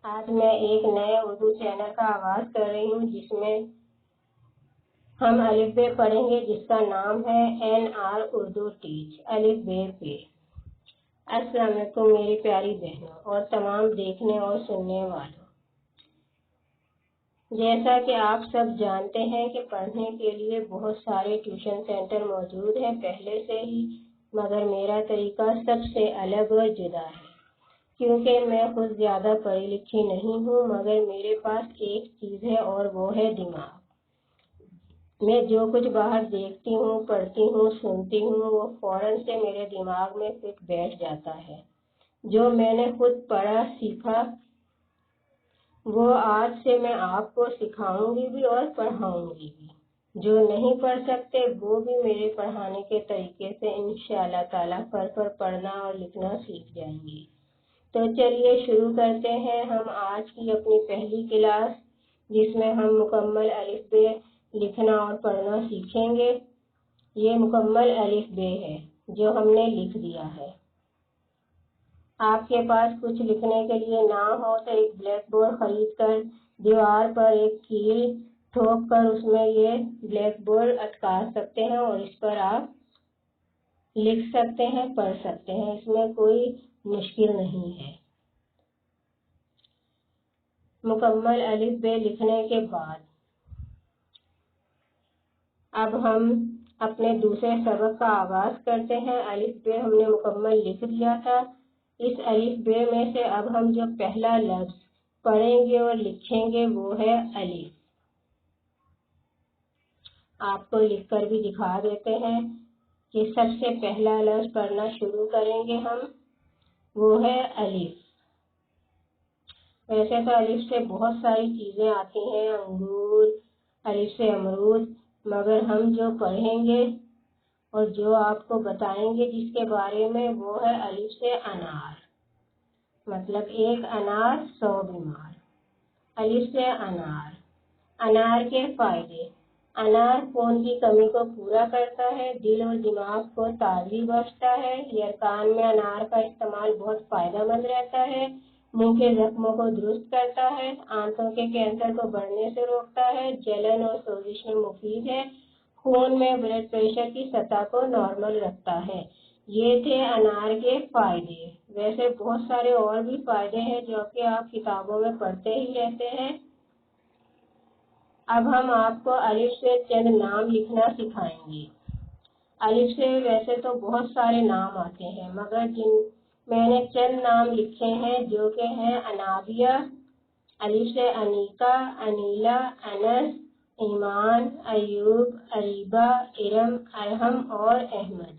آج میں ایک نئے اردو چینل کا آغاز کر رہی ہوں جس میں ہم الف ب پڑھیں گے، جس کا نام ہے NR اردو ٹیچ الف ب پہ۔ السلام علیکم میری پیاری بہنوں اور تمام دیکھنے اور سننے والوں۔ جیسا کہ آپ سب جانتے ہیں کہ پڑھنے کے لیے بہت سارے ٹیوشن سینٹر موجود ہیں پہلے سے ہی، مگر میرا طریقہ سب سے الگ اور جدا ہے، کیونکہ میں خود زیادہ پڑھی لکھی نہیں ہوں، مگر میرے پاس ایک چیز ہے اور وہ ہے دماغ۔ میں جو کچھ باہر دیکھتی ہوں، پڑھتی ہوں، سنتی ہوں، وہ فوراً سے میرے دماغ میں فٹ بیٹھ جاتا ہے۔ جو میں نے خود پڑھا سیکھا وہ آج سے میں آپ کو سکھاؤں گی بھی اور پڑھاؤں گی بھی۔ جو نہیں پڑھ سکتے وہ بھی میرے پڑھانے کے طریقے سے انشاءاللہ تعالیٰ پڑھنا اور لکھنا سیکھ جائیں گے۔ تو چلیے شروع کرتے ہیں ہم آج کی اپنی پہلی کلاس، جس میں ہم مکمل الف ب لکھنا اور پڑھنا سیکھیں گے۔ یہ مکمل الف ب ہے جو ہم نے لکھ دیا ہے۔ آپ کے پاس کچھ لکھنے کے لیے نہ ہو تو ایک بلیک بورڈ خرید کر دیوار پر ایک کیل ٹھوک کر اس میں یہ بلیک بورڈ اٹکا سکتے ہیں اور اس پر آپ لکھ سکتے ہیں، پڑھ سکتے ہیں، اس میں کوئی مشکل نہیں ہے۔ مکمل الف ب لکھنے کے بعد اب ہم اپنے دوسرے سبق کا آغاز کرتے ہیں۔ الف ب ہم نے مکمل لکھ دیا تھا۔ اس الف ب میں سے اب ہم جو پہلا لفظ پڑھیں گے اور لکھیں گے وہ ہے الف۔ آپ کو لکھ کر بھی دکھا دیتے ہیں کہ سب سے پہلا لفظ پڑھنا شروع کریں گے ہم، وہ ہے الف۔ ویسے تو الف سے بہت ساری چیزیں آتی ہیں، انگور، الف سے امرود، مگر ہم جو پڑھیں گے اور جو آپ کو بتائیں گے جس کے بارے میں وہ ہے الف سے انار، مطلب ایک انار 100 بیمار۔ الف سے انار۔ انار کے فائدے: انار خون کی کمی کو پورا کرتا ہے، دل اور دماغ کو تازگی بخشتا ہے، یرکان میں انار کا استعمال بہت فائدہ مند رہتا ہے، منہ کے زخموں کو درست کرتا ہے، آنتوں کے کینسر کو بڑھنے سے روکتا ہے، جلن اور سوزش میں مفید ہے، خون میں بلڈ پریشر کی سطح کو نارمل رکھتا ہے۔ یہ تھے انار کے فائدے۔ ویسے بہت سارے اور بھی فائدے ہیں جو کہ آپ کتابوں میں پڑھتے ہی رہتے ہیں۔ اب ہم آپ کو الف سے چند نام لکھنا سکھائیں گے۔ الف سے ویسے تو بہت سارے نام آتے ہیں، مگر میں نے چند نام لکھے ہیں جو کہ ہیں انابیہ، الف سے انیکا، انیلا، انس، ایمان، ایوب، اریبہ، ارم، ارحم اور احمد۔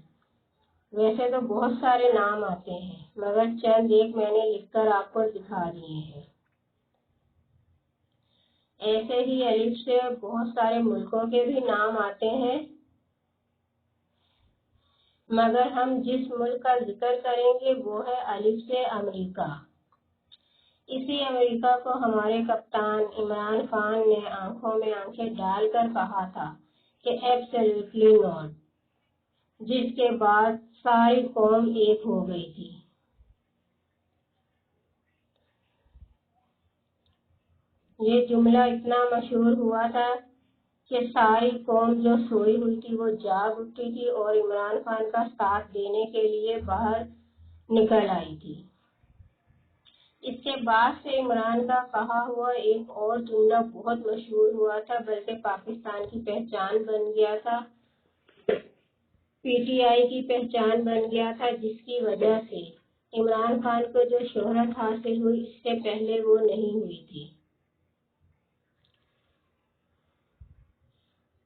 ویسے تو بہت سارے نام آتے ہیں، مگر چند ایک میں نے لکھ کر آپ کو دکھا دیے ہیں۔ ایسے ہی الف سے بہت سارے ملکوں کے بھی نام آتے ہیں، مگر ہم جس ملک کا ذکر کریں گے وہ ہے الف سے امریکہ۔ اسی امریکہ کو ہمارے کپتان عمران خان نے آنکھوں میں آنکھیں ڈال کر کہا تھا کہ ایبسلیوٹلی ناٹ، جس کے بعد ساری قوم ایک ہو گئی تھی۔ یہ جملہ اتنا مشہور ہوا تھا کہ ساری قوم جو سوئی ہوئی تھی وہ جاگ اٹھی تھی اور عمران خان کا ساتھ دینے کے لیے باہر نکل آئی تھی۔ اس کے بعد سے عمران کا کہا ہوا ایک اور جملہ بہت مشہور ہوا تھا، بلکہ پاکستان کی پہچان بن گیا تھا، PTI کی پہچان بن گیا تھا، جس کی وجہ سے عمران خان کو جو شہرت حاصل ہوئی اس سے پہلے وہ نہیں ہوئی تھی۔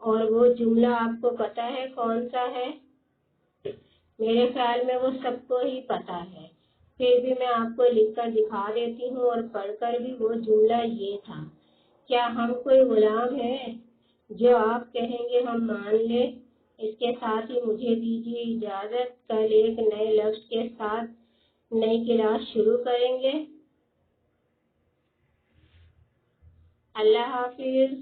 اور وہ جملہ آپ کو پتا ہے کون سا ہے؟ میرے خیال میں وہ سب کو ہی پتا ہے، پھر بھی میں آپ کو لکھ کر دکھا دیتی ہوں اور پڑھ کر بھی۔ وہ جملہ یہ تھا: کیا ہم کوئی غلام ہیں جو آپ کہیں گے ہم مان لیں؟ اس کے ساتھ ہی مجھے دیجیے اجازت، کل ایک نئے لفظ کے ساتھ نئی کلاس شروع کریں گے۔ اللہ حافظ۔